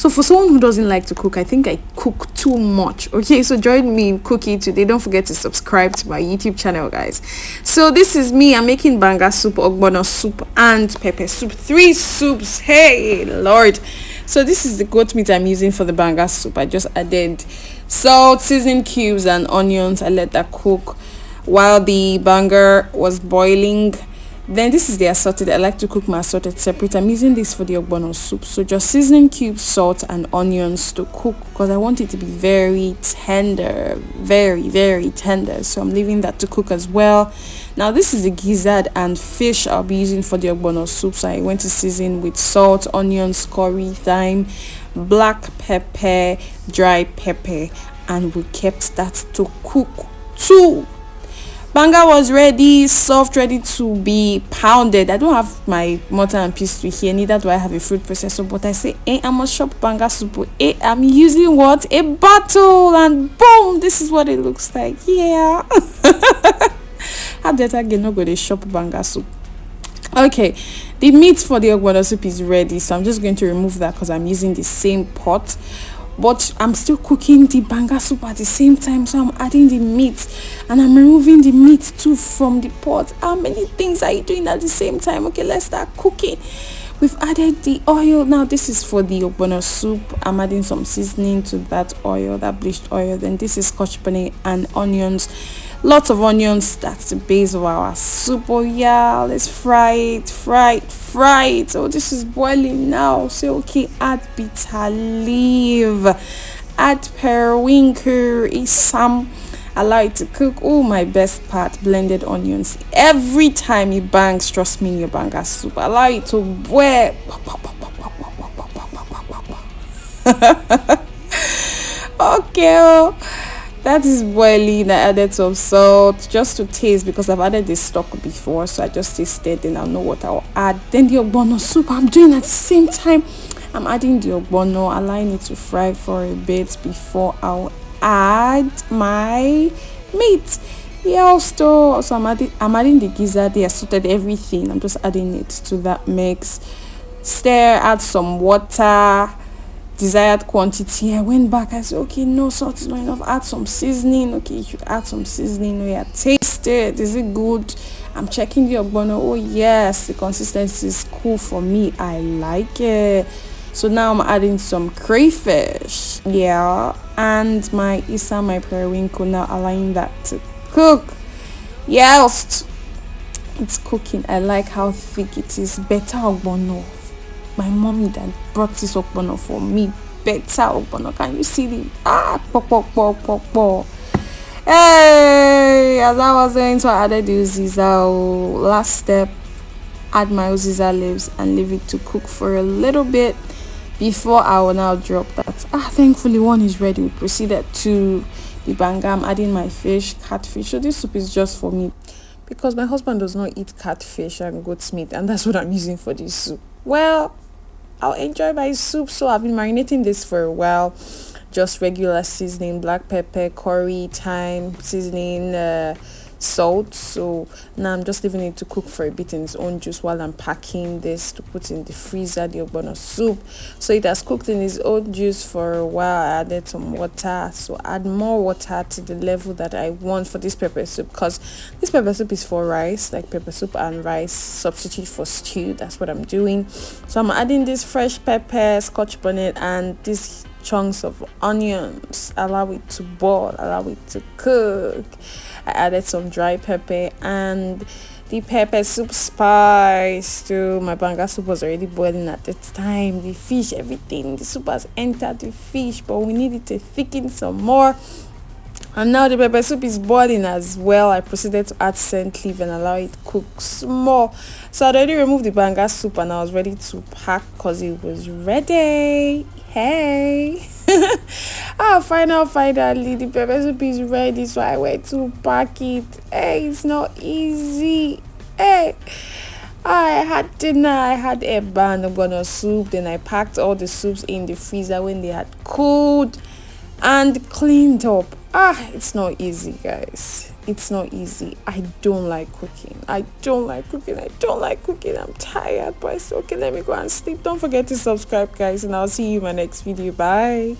So for someone who doesn't like to cook, I think I cook too much. Okay, so join me in cooking today. Don't forget to subscribe to my YouTube channel, guys. So this is me. I'm making banga soup, ogbono soup, and pepper soup. 3 soups. Hey, Lord. So this is the goat meat I'm using for the banga soup. I just added salt, seasoning cubes, and onions. I let that cook while the banga was boiling. Then this is the assorted. I like to cook my assorted separate. I'm using this for the ogbono soup. So just seasoning cubes, salt, and onions to cook because I want it to be very tender, very tender. So I'm leaving that to cook as well. Now this is the gizzard and fish I'll be using for the ogbono soup. So I went to season with salt, onions, curry, thyme, black pepper, dry pepper, and we kept that to cook too. Banga was ready, soft, ready to be pounded. I don't have my mortar and pestle here, neither do I have a fruit processor, but I say, I must shop banga soup. I'm using what? A bottle, and boom, this is what it looks like. Yeah. How did I get no go to shop banga soup? Okay, the meat for the ogbono soup is ready, so I'm just going to remove that because I'm using the same pot. But I'm still cooking the banga soup at the same time, so I'm adding the meat and I'm removing the meat too from the pot. How many things are you doing at the same time? Okay, let's start cooking. We've added the oil. Now this is for the ogbono soup. I'm adding some seasoning to that oil, that bleached oil. Then this is scotch bonnet and onions. Lots of onions. That's the base of our soup. Oh yeah, let's fry it. Oh, this is boiling now. So okay, add bitter leaf, add periwinkle, isam. Allow it to cook. Oh, my best part, blended onions. Every time it bangs, trust me, in your banga soup, allow it to boil. Okay, that is boiling. I added some salt just to taste because I've added this stock before, so I just tasted and I'll know what I'll add. Then the ogbono soup I'm doing at the same time. I'm adding the ogbono, allowing it to fry for a bit before I'll add my meat. Yeah, so I'm adding the gizzard. They assorted everything. I'm just adding it to that mix. Stir, add some water, desired quantity. I went back, I said, okay, no, salt is not enough, add some seasoning. Okay, you should add some seasoning. Oh yeah, taste it. Is it good? I'm checking the ogbono. Oh yes, the consistency is cool for me. I like it. So now I'm adding some crayfish, yeah, and my isam, my periwinkle, now allowing that to cook. Yes, it's cooking. I like how thick it is. Better ogbono. My mommy that brought this ogbono for me. Better ogbono. Can you see the pop. Hey, as I was going to add the uziza. Last step, add my uziza leaves and leave it to cook for a little bit before I will now drop that. Thankfully one is ready. We proceeded to the banga. I'm adding my fish, catfish. So this soup is just for me because my husband does not eat catfish and goat's meat, and that's what I'm using for this soup. Well, I'll enjoy my soup. So I've been marinating this for a while. Just regular seasoning, black pepper, curry, thyme, seasoning, salt. So now I'm just leaving it to cook for a bit in its own juice while I'm packing this to put in the freezer, the ogbono soup. So it has cooked in its own juice for a while. I added some water, so add more water to the level that I want for this pepper soup, because this pepper soup is for rice, like pepper soup and rice substitute for stew. That's what I'm doing. So I'm adding this fresh pepper, scotch bonnet, and this chunks of onions. Allow it to boil, allow it to cook. I added some dry pepper and the pepper soup spice too. My banga soup was already boiling at the time. The fish, everything, the soup has entered the fish, but we needed to thicken some more. And now the pepper soup is boiling as well. I proceeded to add scent leaf and allow it to cook small. So I already removed the banga soup and I was ready to pack because it was ready. Hey. Finally the pepper soup is ready, so I went to pack it. Hey, it's not easy. Hey, I had dinner, I had a band of ogbono soup, then I packed all the soups in the freezer when they had cooled and cleaned up. It's not easy, guys. it's not easy. I don't like cooking. I don't like cooking. I'm tired, but I say, okay, let me go and sleep. Don't forget to subscribe, guys, and I'll see you in my next video. Bye.